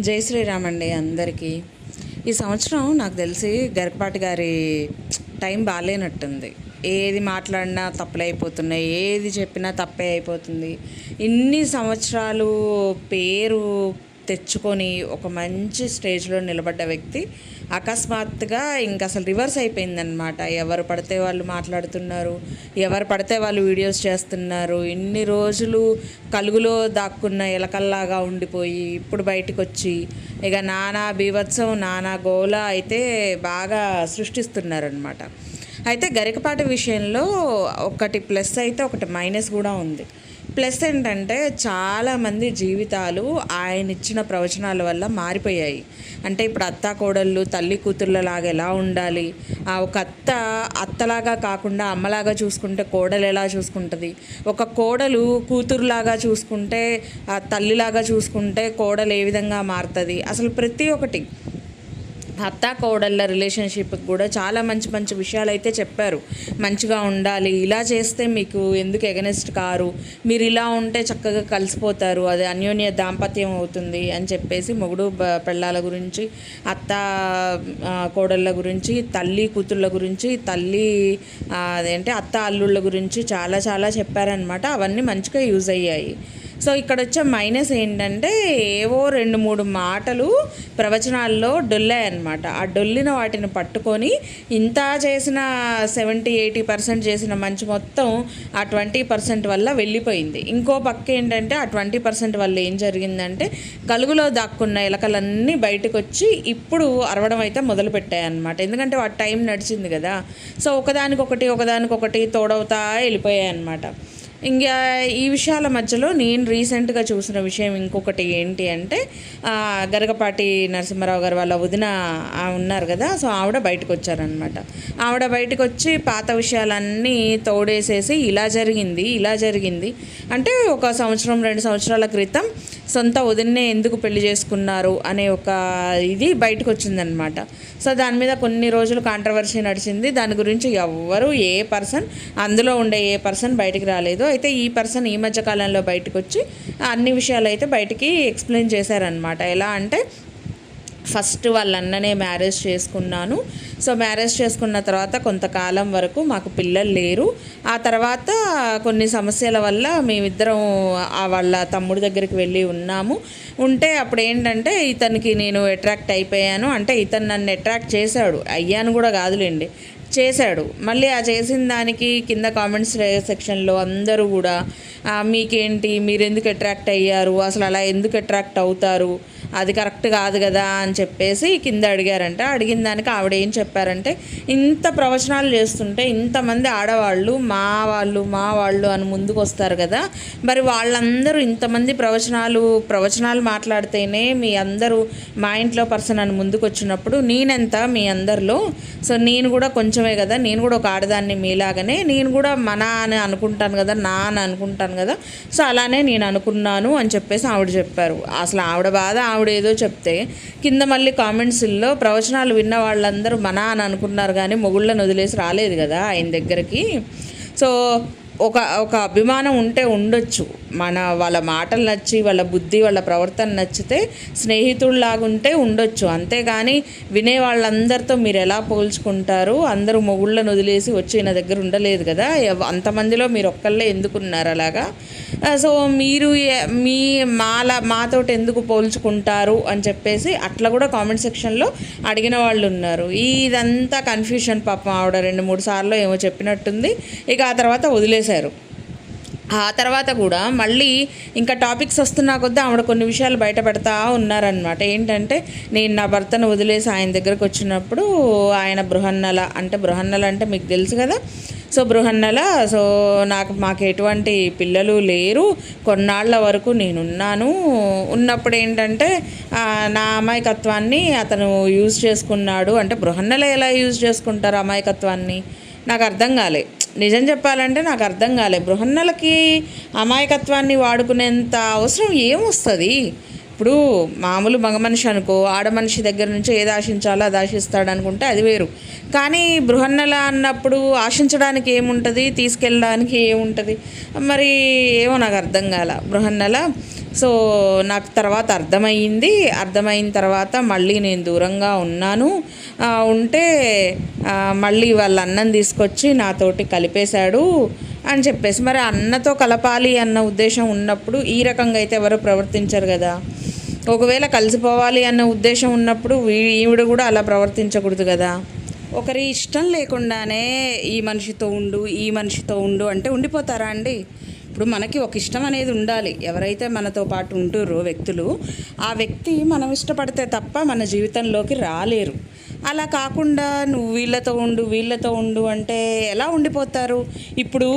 జై శ్రీరామ్ అండి అందరికీ. ఈ సంవత్సరం నాకు తెలిసి గరికపాటి గారి టైం బాగాలేనట్టుంది. ఏది మాట్లాడినా తప్పులే అయిపోతున్నాయి, ఏది చెప్పినా తప్పే అయిపోతుంది. ఇన్ని సంవత్సరాలు పేరు తెచ్చుకొని ఒక మంచి స్టేజ్లో నిలబడ్డ వ్యక్తి అకస్మాత్తుగా ఇంక అసలు రివర్స్ అయిపోయిందనమాట. ఎవరు పడితే వాళ్ళు మాట్లాడుతున్నారు, ఎవరు పడితే వాళ్ళు వీడియోస్ చేస్తున్నారు. ఇన్ని రోజులు కలుగులో దాక్కున్న ఎలకల్లాగా ఉండిపోయి ఇప్పుడు బయటకు వచ్చి ఇక నానా బీభత్సం నానా గోల అయితే బాగా సృష్టిస్తున్నారనమాట. అయితే గరికపాటి విషయంలో ఒకటి ప్లస్ అయితే ఒకటి మైనస్ కూడా ఉంది. ప్లస్ ఏంటంటే చాలామంది జీవితాలు ఆయన ఇచ్చిన ప్రవచనాల వల్ల మారిపోయాయి. అంటే ఇప్పుడు అత్త కోడళ్ళు తల్లి కూతుర్లలాగా ఎలా ఉండాలి, ఒక అత్తలాగా కాకుండా అమ్మలాగా చూసుకుంటే కోడలు ఎలా చూసుకుంటుంది, ఒక కోడలు కూతురులాగా చూసుకుంటే తల్లిలాగా చూసుకుంటే కోడలు ఏ విధంగా మారుతుంది, అసలు ప్రతి ఒక్కటి అత్త కోడళ్ళ రిలేషన్షిప్కి కూడా చాలా మంచి మంచి విషయాలు అయితే చెప్పారు. మంచిగా ఉండాలి, ఇలా చేస్తే మీకు ఎందుకు ఎగనెస్ట్ కారు, మీరు ఇలా ఉంటే చక్కగా కలిసిపోతారు, అది అన్యోన్య దాంపత్యం అవుతుంది అని చెప్పేసి మొగుడు పెళ్ళాల గురించి, అత్త కోడళ్ళ గురించి, తల్లి కూతుళ్ళ గురించి, అదేంటి అత్త అల్లుళ్ళ గురించి చాలా చాలా చెప్పారనమాట. అవన్నీ మంచిగా యూజ్ అయ్యాయి. సో ఇక్కడ వచ్చే మైనస్ ఏంటంటే ఏవో 2-3 మాటలు ప్రవచనాల్లో డొల్లాయన్నమాట. ఆ డొల్లిన వాటిని పట్టుకొని ఇంత చేసిన 70-80% చేసిన మంచి మొత్తం ఆ 20% వల్ల వెళ్ళిపోయింది. ఇంకో పక్క ఏంటంటే ఆ 20% వల్ల ఏం జరిగిందంటే కలుగులో దాక్కున్న ఎలకలన్నీ బయటకు వచ్చి ఇప్పుడు అరవడం అయితే మొదలుపెట్టాయన్నమాట. ఎందుకంటే వాటి టైం నడిచింది కదా. సో ఒకదానికొకటి తోడవుతా వెళ్ళిపోయాయి అన్నమాట. ఇంకా ఈ విషయాల మధ్యలో నేను రీసెంట్గా చూసిన విషయం ఇంకొకటి ఏంటి అంటే గరికపాటి నరసింహారావు గారు వాళ్ళ వదిన ఉన్నారు కదా. సో ఆవిడ బయటకు వచ్చారనమాట. ఆవిడ బయటకు వచ్చి పాత విషయాలన్నీ తోడేసేసి ఇలా జరిగింది అంటే 1 సంవత్సరం 2 సంవత్సరాల క్రితం సొంత వదిన్నే ఎందుకు పెళ్లి చేసుకున్నారు అనే ఒక ఇది బయటకు వచ్చిందనమాట. సో దాని మీద కొన్ని రోజులు కాంట్రవర్సీ నడిచింది. దాని గురించి ఎవ్వరు అందులో ఉండే ఏ పర్సన్ బయటికి రాలేదు. అయితే ఈ పర్సన్ ఈ మధ్య కాలంలో బయటకు వచ్చి అన్ని విషయాలు అయితే బయటికి ఎక్స్ప్లెయిన్ చేశారనమాట. ఎలా అంటే ఫస్ట్ వాళ్ళ అన్ననే మ్యారేజ్ చేసుకున్నాను. సో మ్యారేజ్ చేసుకున్న తర్వాత కొంతకాలం వరకు మాకు పిల్లలు లేరు. ఆ తర్వాత కొన్ని సమస్యల వల్ల మేమిద్దరం వాళ్ళ తమ్ముడి దగ్గరికి వెళ్ళి ఉంటే అప్పుడు ఏంటంటే ఇతనికి నేను అట్రాక్ట్ అయిపోయాను. అంటే ఇతను నన్ను అట్రాక్ట్ చేశాడు, అయ్యాను కూడా కాదులేండి, చేశాడు. మళ్ళీ ఆ చేసిన దానికి కింద కామెంట్స్ సెక్షన్లో అందరూ కూడా మీకేంటి, మీరు ఎందుకు అట్రాక్ట్ అయ్యారు, అసలు అలా ఎందుకు అట్రాక్ట్ అవుతారు, అది కరెక్ట్ కాదు కదా అని చెప్పేసి కింద అడిగారంట. అడిగిన దానికి ఆవిడ ఏం చెప్పారంటే ఇంత ప్రవచనాలు చేస్తుంటే ఇంతమంది ఆడవాళ్ళు మా వాళ్ళు అని ముందుకు వస్తారు కదా, మరి వాళ్ళందరూ ఇంతమంది ప్రవచనాలు మాట్లాడితేనే మీ అందరూ మా ఇంట్లో పర్సన్ అని ముందుకు వచ్చినప్పుడు నేనెంత మీ అందరిలో, సో నేను కూడా కొంచెమే కదా, నేను కూడా ఒక ఆడదాన్ని మీలాగానే, నేను కూడా మన అని అనుకుంటాను కదా, నా అని అనుకుంటాను కదా, సో అలానే నేను అనుకున్నాను అని చెప్పేసి ఆవిడ చెప్పారు. అసలు ఆవిడ బాధ ఆవిడ ఏదో చెప్తే కింద మళ్ళీ కామెంట్స్లో ప్రవచనాలు విన్న వాళ్ళందరూ మన అని అనుకున్నారు కానీ మొగుళ్ళను వదిలేసి రాలేదు కదా ఆయన దగ్గరికి. సో ఒక అభిమానం ఉంటే ఉండొచ్చు, వాళ్ళ మాటలు నచ్చి వాళ్ళ బుద్ధి వాళ్ళ ప్రవర్తన నచ్చితే స్నేహితుల్లాగుంటే ఉండొచ్చు. అంతేగాని వినే వాళ్ళందరితో మీరు ఎలా పోల్చుకుంటారు, అందరూ మొగుళ్ళను వదిలేసి వచ్చి నా దగ్గర ఉండలేదు కదా, అంతమందిలో మీరు ఒక్కళ్ళే ఎందుకున్నారు అలాగా, సో మీరు మాతోటి ఎందుకు పోల్చుకుంటారు అని చెప్పేసి అట్లా కూడా కామెంట్ సెక్షన్లో అడిగిన వాళ్ళు ఉన్నారు. ఇదంతా కన్ఫ్యూషన్. పాపం ఆవిడ 2-3 సార్లు ఏమో చెప్పినట్టుంది. ఇక ఆ తర్వాత వదిలేశారు. ఆ తర్వాత కూడా మళ్ళీ ఇంకా టాపిక్స్ వస్తున్నా కొద్దీ ఆవిడ కొన్ని విషయాలు బయట పెడతా ఉన్నారనమాట. ఏంటంటే నేను నా భర్తను వదిలేసి ఆయన దగ్గరకు వచ్చినప్పుడు ఆయన బృహన్నల అంటే మీకు తెలుసు కదా. సో బృహన్నల, సో మాకు ఎటువంటి పిల్లలు లేరు, కొన్నాళ్ల వరకు ఉన్నప్పుడు ఏంటంటే నా అమాయకత్వాన్ని అతను యూజ్ చేసుకున్నాడు. అంటే బృహన్నల ఎలా యూజ్ చేసుకుంటారు అమాయకత్వాన్ని, నాకు అర్థం కాలే. నిజం చెప్పాలంటే నాకు అర్థం కాలే. బృహన్నలకి అమాయకత్వాన్ని వాడుకునేంత అవసరం ఏమొస్తుంది? ఇప్పుడు మామూలు మగ మనిషి అనుకో, ఆడ మనిషి దగ్గర నుంచి ఏది ఆశించాలో అది ఆశిస్తాడు అనుకుంటే అది వేరు. కానీ బృహన్నల అన్నప్పుడు ఆశించడానికి ఏముంటుంది, తీసుకెళ్ళడానికి ఏముంటుంది? మరి ఏమో నాకు అర్థం కాల బృహన్నల. సో నాకు తర్వాత అర్థమైన తర్వాత మళ్ళీ నేను దూరంగా ఉన్నాను. ఉంటే మళ్ళీ వాళ్ళ అన్నం తీసుకొచ్చి నాతోటి కలిపేశాడు అని చెప్పేసి. మరి అన్నతో కలపాలి అన్న ఉద్దేశం ఉన్నప్పుడు ఈ రకంగా అయితే ఎవరు ప్రవర్తించరు కదా. ఒకవేళ కలిసిపోవాలి అన్న ఉద్దేశం ఉన్నప్పుడు ఈవిడ కూడా అలా ప్రవర్తించకూడదు కదా. ఒకరి ఇష్టం లేకుండానే ఈ మనిషితో ఉండు అంటే ఉండిపోతారా అండి? ఇప్పుడు మనకి ఒక ఇష్టం అనేది ఉండాలి. ఎవరైతే మనతో పాటు ఉంటుర్రో వ్యక్తులు, ఆ వ్యక్తి మనం ఇష్టపడితే తప్ప మన జీవితంలోకి రాలేరు. అలా కాకుండా నువ్వు వీళ్ళతో ఉండు అంటే ఎలా ఉండిపోతారు? ఇప్పుడు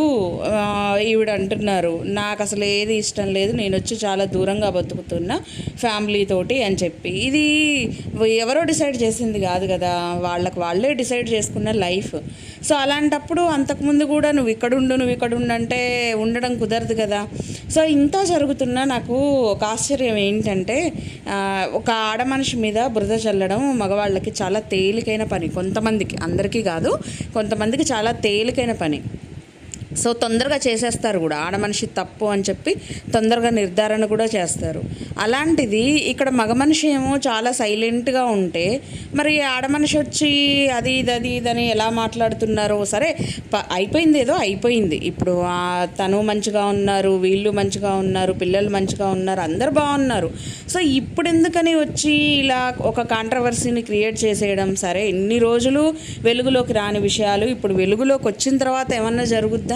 ఈవిడ అంటున్నారు, నాకు అసలు ఏది ఇష్టం లేదు, నేను వచ్చి చాలా దూరంగా బతుకుతున్నా ఫ్యామిలీతోటి అని చెప్పి. ఇది ఎవరో డిసైడ్ చేసింది కాదు కదా, వాళ్ళే డిసైడ్ చేసుకున్న లైఫ్. సో అలాంటప్పుడు అంతకుముందు కూడా నువ్వు ఇక్కడుండు అంటే ఉండడం కుదరదు కదా. సో ఇంత జరుగుతున్నా నాకు ఒక ఆశ్చర్యం ఏంటంటే, ఒక ఆడ మనిషి మీద బురద చల్లడం మగవాళ్ళకి చాలా తేలికైన పని. కొంతమందికి, అందరికీ కాదు, కొంతమందికి చాలా తేలికైన పని. సో తొందరగా చేసేస్తారు కూడా. ఆడ మనిషి తప్పు అని చెప్పి తొందరగా నిర్ధారణ కూడా చేస్తారు. అలాంటిది ఇక్కడ మగ మనిషి ఏమో చాలా సైలెంట్గా ఉంటే, మరి ఆడ మనిషి వచ్చి అది ఇదని ఎలా మాట్లాడుతున్నారో. సరే అయిపోయింది. ఇప్పుడు తను మంచిగా ఉన్నారు, వీళ్ళు మంచిగా ఉన్నారు, పిల్లలు మంచిగా ఉన్నారు, అందరు బాగున్నారు. సో ఇప్పుడు ఎందుకని వచ్చి ఇలా ఒక కాంట్రవర్సీని క్రియేట్ చేసేయడం? సరే ఇన్ని రోజులు వెలుగులోకి రాని విషయాలు ఇప్పుడు వెలుగులోకి వచ్చిన తర్వాత ఏమన్నా జరుగుద్దా?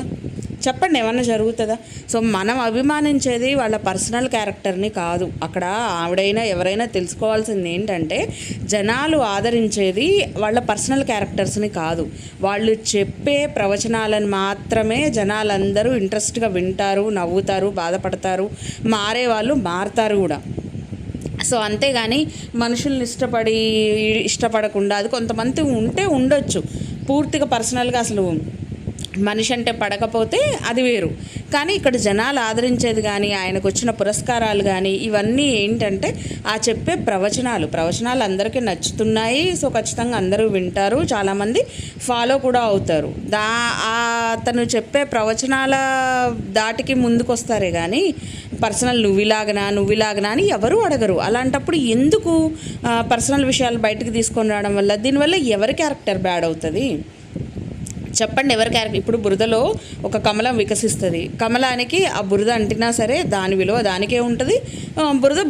చెప్పండి, ఏమన్నా జరుగుతుందా? సో మనం అభిమానించేది వాళ్ళ పర్సనల్ క్యారెక్టర్ని కాదు. అక్కడ ఆవిడైనా ఎవరైనా తెలుసుకోవాల్సింది ఏంటంటే, జనాలు ఆదరించేది వాళ్ళ పర్సనల్ క్యారెక్టర్స్ని కాదు, వాళ్ళు చెప్పే ప్రవచనాలను మాత్రమే జనాలందరూ ఇంట్రెస్ట్గా వింటారు, నవ్వుతారు, బాధపడతారు, మారే వాళ్ళు మారతారు కూడా. సో అంతేగాని మనుషుల్ని ఇష్టపడకుండా, అది కొంతమంది ఉండొచ్చు పూర్తిగా పర్సనల్గా, అసలు మనిషి అంటే పడకపోతే అది వేరు. కానీ ఇక్కడ జనాలు ఆదరించేది కానీ, ఆయనకు వచ్చిన పురస్కారాలు కానీ, ఇవన్నీ ఏంటంటే ఆ చెప్పే ప్రవచనాలు అందరికీ నచ్చుతున్నాయి. సో ఖచ్చితంగా అందరూ వింటారు, చాలామంది ఫాలో కూడా అవుతారు. అతను చెప్పే ప్రవచనాల దాటికి ముందుకొస్తారే కానీ పర్సనల్ నువ్విలాగనా అని ఎవరు అడగరు. అలాంటప్పుడు ఎందుకు పర్సనల్ విషయాలు బయటకు తీసుకొని రావడం వల్ల, దీనివల్ల ఎవరి క్యారెక్టర్ బ్యాడ్ అవుతుంది చెప్పండి? ఎవరి క్యారెక్టర్? ఇప్పుడు బురదలో ఒక కమలం వికసిస్తుంది, కమలానికి ఆ బురద అంటినా సరే దాని విలువ దానికే ఉంటుంది,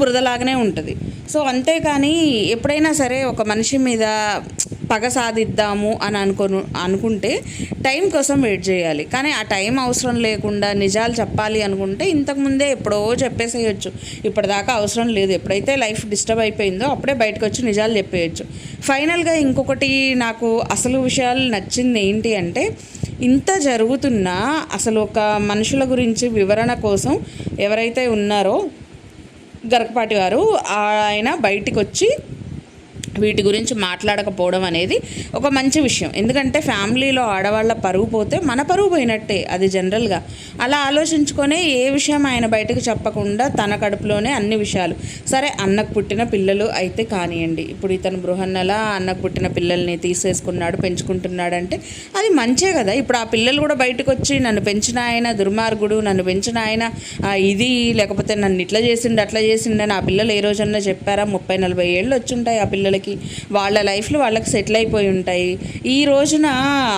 బురదలాగానే ఉంటుంది. సో అంతేకాని ఎప్పుడైనా సరే ఒక మనిషి మీద పగ సాధిద్దాము అని అనుకుంటే టైం కోసం వెయిట్ చేయాలి. కానీ ఆ టైం అవసరం లేకుండా నిజాలు చెప్పాలి అనుకుంటే ఇంతకుముందే ఎప్పుడో చెప్పేసేయచ్చు. ఇప్పటిదాకా అవసరం లేదు. ఎప్పుడైతే లైఫ్ డిస్టర్బ్ అయిపోయిందో అప్పుడే బయటకు వచ్చి నిజాలు చెప్పేయచ్చు. ఫైనల్గా ఇంకొకటి నాకు అసలు విషయాలు నచ్చింది ఏంటి అంటే, ఇంత జరుగుతున్నా అసలు ఒక మనుషుల గురించి వివరణ కోసం ఎవరైతే ఉన్నారో గరకపాటి గారు, ఆయన బయటికి వచ్చి వీటి గురించి మాట్లాడకపోవడం అనేది ఒక మంచి విషయం. ఎందుకంటే ఫ్యామిలీలో ఆడవాళ్ళ పరువు పోతే మన పరువు పోయినట్టే, అది జనరల్గా. అలా ఆలోచించుకొనే ఏ విషయం ఆయన బయటకు చెప్పకుండా తన కడుపులోనే అన్ని విషయాలు. సరే అన్నకు పుట్టిన పిల్లలు అయితే కానివ్వండి, ఇప్పుడు ఇతను బృహన్నల అన్నకు పుట్టిన పిల్లల్ని తీసేసుకున్నాడు, పెంచుకుంటున్నాడంటే అది మంచే కదా. ఇప్పుడు ఆ పిల్లలు కూడా బయటకు వచ్చి నన్ను పెంచిన ఆయన దుర్మార్గుడు, నన్ను పెంచిన ఆయన ఇది, లేకపోతే నన్ను ఇట్లా చేసిండు అట్లా చేసిండని ఆ పిల్లలు ఏ రోజన్నా చెప్పారా? 30-40 ఏళ్ళు వచ్చి ఉంటాయి ఆ పిల్లలకి. వాళ్ళ లైఫ్లో వాళ్ళకి సెటిల్ అయిపోయి ఉంటాయి. ఈ రోజున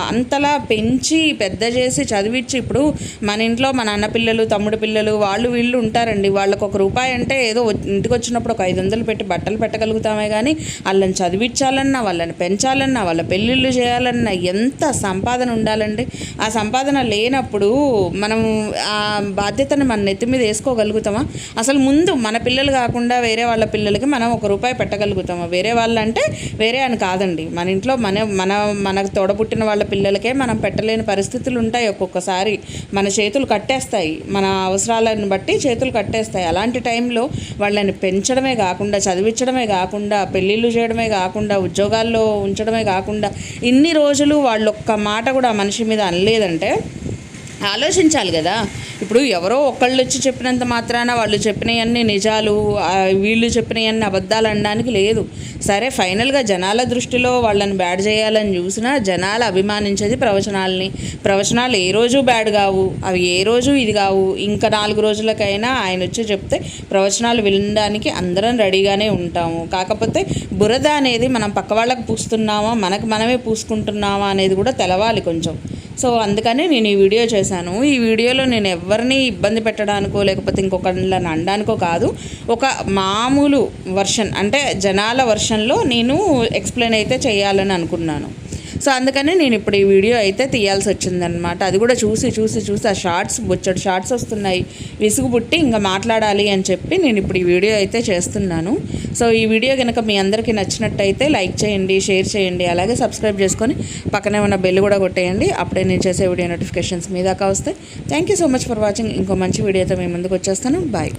అంతలా పెంచి పెద్ద చేసి చదివించి, ఇప్పుడు మన ఇంట్లో మన అన్న పిల్లలు, తమ్ముడు పిల్లలు, వాళ్ళు వీళ్ళు ఉంటారండి. వాళ్ళకు ₹1 అంటే ఏదో ఇంటికి వచ్చినప్పుడు ఒక 500 పెట్టి బట్టలు పెట్టగలుగుతామే కానీ వాళ్ళని చదివించాలన్నా, వాళ్ళని పెంచాలన్నా, వాళ్ళ పెళ్ళిళ్ళు చేయాలన్నా ఎంత సంపాదన ఉండాలండి. ఆ సంపాదన లేనప్పుడు మనం ఆ బాధ్యతను మన నెత్తి మీద వేసుకోగలుగుతామా? అసలు ముందు మన పిల్లలు కాకుండా వేరే వాళ్ళ పిల్లలకి మనం ₹1 పెట్టగలుగుతామా? వేరే వాళ్ళంటే వేరే అని కాదండి, మన ఇంట్లో మనకు తోడబుట్టిన వాళ్ళ పిల్లలకే మనం పెట్టలేని పరిస్థితులు ఉంటాయి. ఒక్కొక్కసారి మన చేతులు కట్టేస్తాయి, మన అవసరాలను బట్టి చేతులు కట్టేస్తాయి. అలాంటి టైంలో వాళ్ళని పెంచడమే కాకుండా, చదివించడమే కాకుండా, పెళ్ళిళ్ళు చేయడమే కాకుండా, ఉద్యోగాల్లో ఉంచడమే కాకుండా, ఇన్ని రోజులు వాళ్ళు ఒక్క మాట కూడా మనిషి మీద అనలేదంటే ఆలోచించాలి కదా. ఇప్పుడు ఎవరో ఒకళ్ళు వచ్చి చెప్పినంత మాత్రాన వాళ్ళు చెప్పినవన్నీ నిజాలు, వీళ్ళు చెప్పినవన్నీ అబద్ధాలు అనడానికి లేదు. సరే ఫైనల్గా జనాల దృష్టిలో వాళ్ళని బ్యాడ్ చేయాలని చూసినా జనాలు అభిమానించేది ప్రవచనాలని. ప్రవచనాలు ఏ రోజు బ్యాడ్ కావు, అవి ఏ రోజు ఇది కావు. ఇంకా 4 రోజులకైనా ఆయన వచ్చి చెప్తే ప్రవచనాలు వినడానికి అందరం రెడీగానే ఉంటాము. కాకపోతే బురద అనేది మనం పక్క వాళ్ళకి పూస్తున్నామా, మనకు మనమే పూసుకుంటున్నామా అనేది కూడా తెలవాలి కొంచెం. సో అందుకని నేను ఈ వీడియో చేశాను. ఈ వీడియోలో నేను ఎవరిని ఇబ్బంది పెట్టడానికో లేకపోతే ఇంకొకళ్ళని అనడానికో కాదు, ఒక మామూలు వర్షన్ అంటే జనాల వర్షన్లో నేను ఎక్స్ప్లెయిన్ అయితే చేయాలని అనుకున్నాను. సో అందుకని నేను ఇప్పుడు ఈ వీడియో అయితే తీయాల్సి వచ్చిందనమాట. అది కూడా చూసి ఆ షార్ట్స్ బొచ్చడు షార్ట్స్ వస్తున్నాయి, విసుగు పుట్టి ఇంకా మాట్లాడాలి అని చెప్పి నేను ఇప్పుడు ఈ వీడియో అయితే చేస్తున్నాను. సో ఈ వీడియో కనుక మీ అందరికీ నచ్చినట్టయితే లైక్ చేయండి, షేర్ చేయండి, అలాగే సబ్స్క్రైబ్ చేసుకొని పక్కనే ఉన్న బెల్ కూడా కొట్టేయండి. అప్పుడే నేను చేసే వీడియో నోటిఫికేషన్స్ మీ దాకా వస్తాయి. Thank you so much for watching. ఇంకో మంచి వీడియోతో మీ ముందుకు వచ్చేస్తాను. బాయ్.